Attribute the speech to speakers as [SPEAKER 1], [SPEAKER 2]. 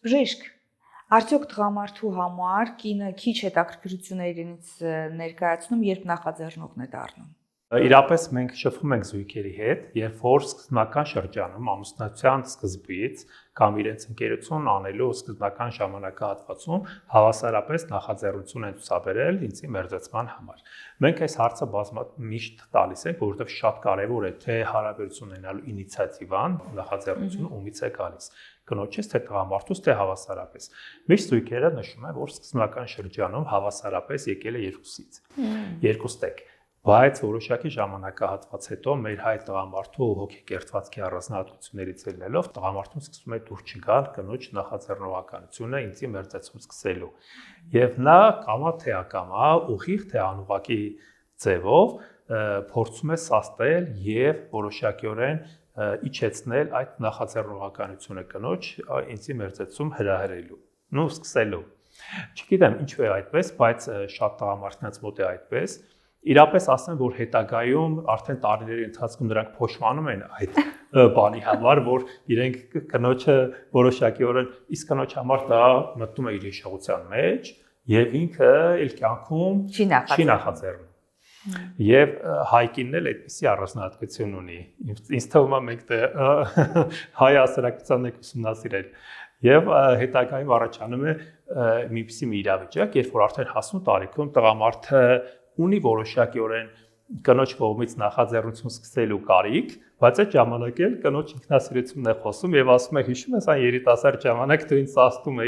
[SPEAKER 1] բժիշկ, արդյոք տղամարդու համար կինը քիչ հետաքրքրություն է իրենից ներկայացնում, երբ նախաձեռնողն է դառնում։
[SPEAKER 2] Իրապես մենք շփվում ենք զույգերի հետ, երբ որ սկզբնական շրջանում ամուսնության սկզբից կամ իրենց ընկերություն անելու սկզբնական ժամանակահատվածում հավասարապես նախաձեռնություն են ցուցաբերել ինձի մերձեցման համար։ Մենք այս հարցը միշտ տալիս ենք, որովհետև շատ կարևոր է թե հարաբերություն ունենալու ինիցիատիվան, նախաձեռնությունը ումից է գալիս։ Կնոջից թե տղամարդուց թե հավասարապես։ Միշտ զույգերը նշում են, որ սկզբնական շրջանում հավասարապես եկել է երկուսից։ Երկուստեք։ Բայց որոշակի ժամանակահատված հետո մեր հայ տղամարդու հոգեկերտվածքի առանձնահատկություններից ելնելով տղամարդուն սկսում է դուր չգալ կնոջ նախաձեռնողականությունը ինձի մերձեցում սկսելու։ Եվ նա կամա թե ակամա, ուղիղ թե անուղղակի ձևով փորձում է սաստել եւ որոշակիորեն իջեցնել այդ նախաձեռնողականությունը կնոջ ինձի մերձեցում հրահրելու։ Նու սկսելու։ Չգիտեմ ինչու է այդպես, բայց շատ տղամարդկանց մոտ է այդպես։ Իրապես ասեմ, որ հետագայում արդեն տարիների ընթացքում նրանք փոշմանում են այդ բանի համար, որ իրենք կնոջը որոշակիորեն իսկ կնոջ համար դա մտնում է իր հիշողության մեջ եւ ինքը ել կյանքում չի նախաձեռնում։ Եվ հայկինն էլ այդպիսի առանձնահատկություն ունի։ Ինձ թվում է մենք հայ հասարակությանն եք ուսումնասիրել։ Եվ հետագայում առաջանում է միպիսի մի իրավիճակ, երբ որ արդեն հասուն տարիքում տղամարդը ունի որոշակիորեն կնոջ կողմից նախաձեռնություն սկսելու կարիք, բայց այդ ժամանակ էլ կնոջ ինքնասիրությունն է խոսում եւ ասում է հիշում ես այն երիտասարդ ժամանակ դու ինձ սաստում